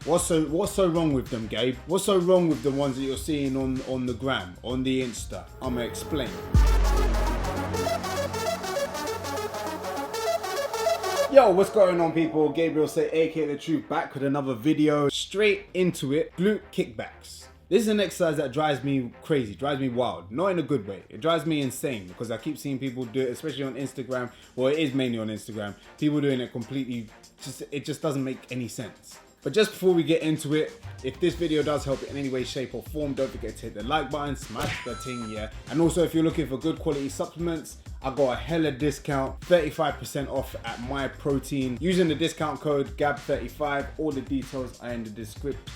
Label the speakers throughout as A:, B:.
A: What's so wrong with them, Gabe? What's so wrong with the ones that you're seeing on the gram, on the Insta? I'ma explain. Yo, what's going on, people? Gabriel-Sey, aka The Truth, back with another video. Straight into it, glute kickbacks. This is an exercise that drives me crazy, drives me wild. Not in a good way. It drives me insane because I keep seeing people do it, especially on Instagram. Well, it is mainly on Instagram. People doing it completely, it just doesn't make any sense. But just before we get into it, if this video does help in any way, shape or form, don't forget to hit the like button, smash the ting, yeah. And also if you're looking for good quality supplements, I got a hella discount, 35% off at My Protein. Using the discount code GAB35, all the details are in the description.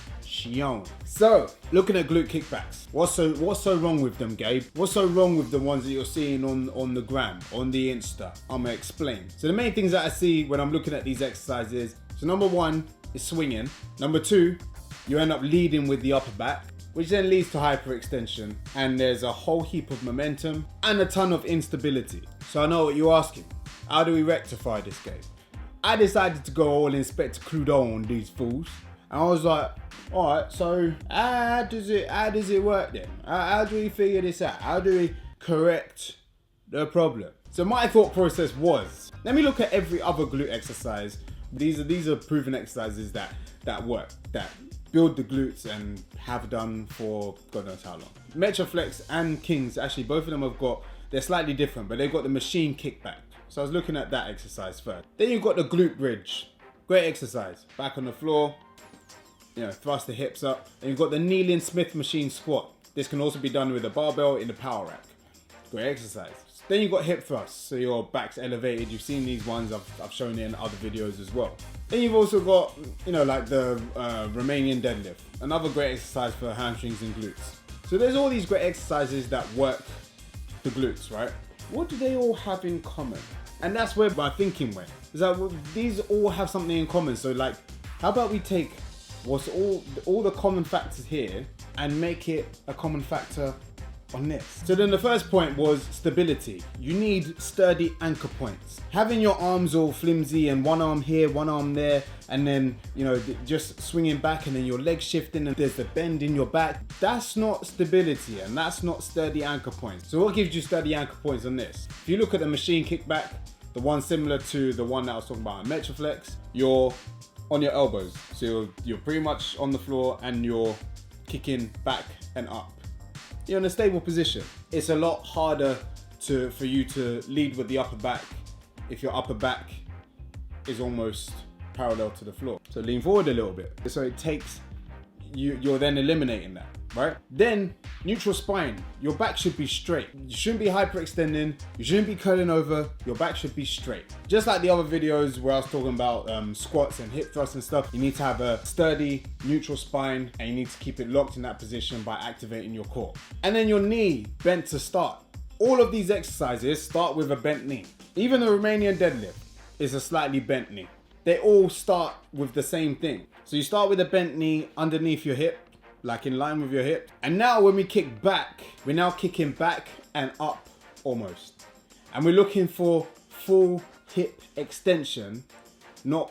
A: So, looking at glute kickbacks, what's so wrong with them, Gabe? What's so wrong with the ones that you're seeing on the gram, on the Insta? I'ma explain. So the main things that I see when I'm looking at these exercises, so number one is swinging. Number two, you end up leading with the upper back, which then leads to hyperextension, and there's a whole heap of momentum and a ton of instability. So I know what you're asking. How do we rectify this, Gabe? I decided to go all Inspector Clouseau on these fools. And I was like, all right, so how does it work then? How do we figure this out? How do we correct the problem? So my thought process was, let me look at every other glute exercise. These are proven exercises that work, that build the glutes and have done for God knows how long. Metroflex and Kings, actually both of them they're slightly different, but they've got the machine kickback. So I was looking at that exercise first. Then you've got the glute bridge. Great exercise. Back on the floor, thrust the hips up. And you've got the kneeling Smith machine squat. This can also be done with a barbell in the power rack. Great exercise. Then you've got hip thrusts, so your back's elevated. You've seen these ones, I've shown it in other videos as well. Then you've also got, like the Romanian deadlift. Another great exercise for hamstrings and glutes. So there's all these great exercises that work the glutes, right? What do they all have in common? And that's where my thinking went. Is that these all have something in common. So like, how about we take what's all the common factors here and make it a common factor on this. So then the first point was stability. You need sturdy anchor points. Having your arms all flimsy and one arm here, one arm there, and then, just swinging back and then your legs shifting and there's the bend in your back. That's not stability and that's not sturdy anchor points. So what gives you sturdy anchor points on this? If you look at the machine kickback, the one similar to the one that I was talking about on Metroflex, you're on your elbows. So you're pretty much on the floor and you're kicking back and up. You're in a stable position. It's a lot harder for you to lead with the upper back if your upper back is almost parallel to the floor. So lean forward a little bit. So it takes, you're then eliminating that, right? Then neutral spine, your back should be straight. You shouldn't be hyperextending, you shouldn't be curling over, your back should be straight. Just like the other videos where I was talking about squats and hip thrusts and stuff, you need to have a sturdy neutral spine and you need to keep it locked in that position by activating your core. And then your knee bent to start. All of these exercises start with a bent knee. Even the Romanian deadlift is a slightly bent knee. They all start with the same thing. So you start with a bent knee underneath your hip, like in line with your hip. And now when we kick back, we're now kicking back and up almost. And we're looking for full hip extension, not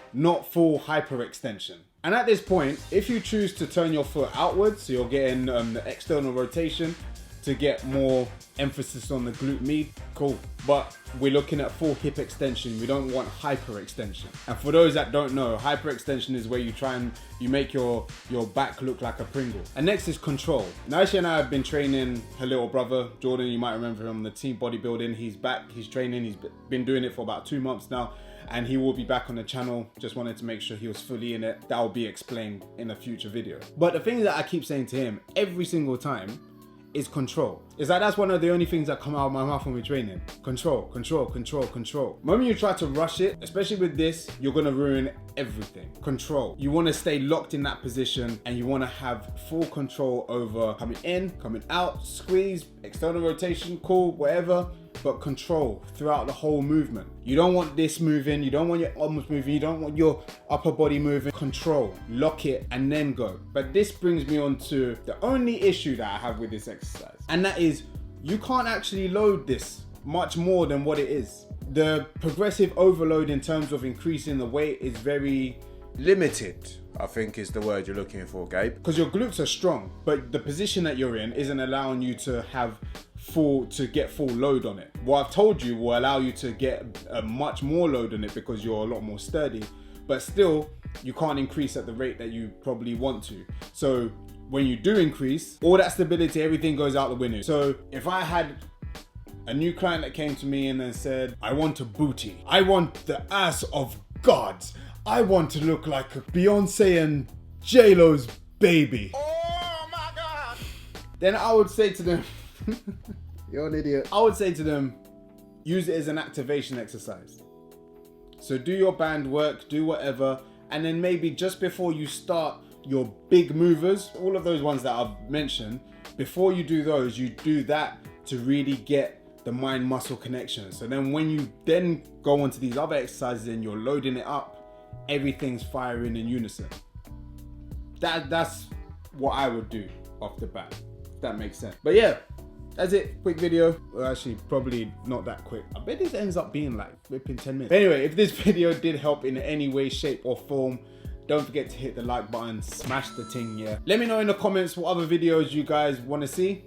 A: full hyperextension. And at this point, if you choose to turn your foot outwards, so you're getting the external rotation to get more emphasis on the glute med, cool. But we're looking at full hip extension. We don't want hyperextension. And for those that don't know, hyperextension is where you make your back look like a Pringle. And next is control. Nyisha and I have been training her little brother, Jordan. You might remember him on the team bodybuilding. He's back, he's training. He's been doing it for about 2 months now. And he will be back on the channel. Just wanted to make sure he was fully in it. That will be explained in a future video. But the thing that I keep saying to him every single time is control. Is that that's one of the only things that come out of my mouth when we're training. Control, control, control, control. The moment you try to rush it, especially with this, you're gonna ruin everything. Control. You wanna stay locked in that position and you wanna have full control over coming in, coming out, squeeze, external rotation, cool, whatever, but control throughout the whole movement. You don't want this moving, you don't want your arms moving, you don't want your upper body moving. Control, lock it, and then go. But this brings me on to the only issue that I have with this exercise. And that is, you can't actually load this much more than what it is. The progressive overload in terms of increasing the weight is very limited. I think is the word you're looking for, Gabe. Because your glutes are strong, but the position that you're in isn't allowing you to get full load on it. What I've told you will allow you to get a much more load on it because you're a lot more sturdy, but still you can't increase at the rate that you probably want to. So when you do increase, all that stability, everything goes out the window. So if I had a new client that came to me and then said, I want a booty, I want the ass of gods, I want to look like a Beyonce and J-Lo's baby. Oh my God. Then I would say to them, you're an idiot. I would say to them, use it as an activation exercise. So do your band work, do whatever, and then maybe just before you start your big movers, all of those ones that I've mentioned, before you do those, you do that to really get the mind muscle connection. So then when you then go on to these other exercises and you're loading it up, everything's firing in unison. That's what I would do off the bat, if that makes sense. But yeah, that's it. Quick video. Well, actually, probably not that quick. I bet this ends up being like within 10 minutes. Anyway, if this video did help in any way, shape or form, don't forget to hit the like button, smash the ting, yeah. Let me know in the comments what other videos you guys want to see.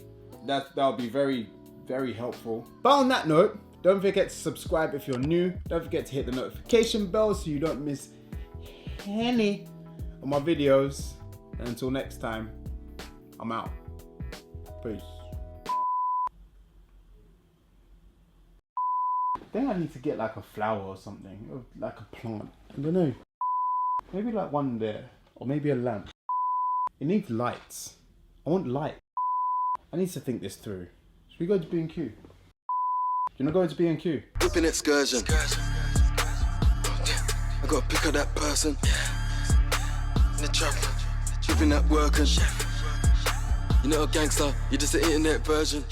A: That'll be very, very helpful. But on that note, don't forget to subscribe if you're new. Don't forget to hit the notification bell so you don't miss any of my videos. And until next time, I'm out. Peace. I think I need to get like a flower or something, or like a plant. I don't know. Maybe like one there, or maybe a lamp. It needs lights. I want light. I need to think this through. Should we go to B&Q? Do you want to go to B&Q?
B: Whipping excursion. I gotta pick up that person. In the trap, whipping that working. You're not a gangster, you're just an internet version.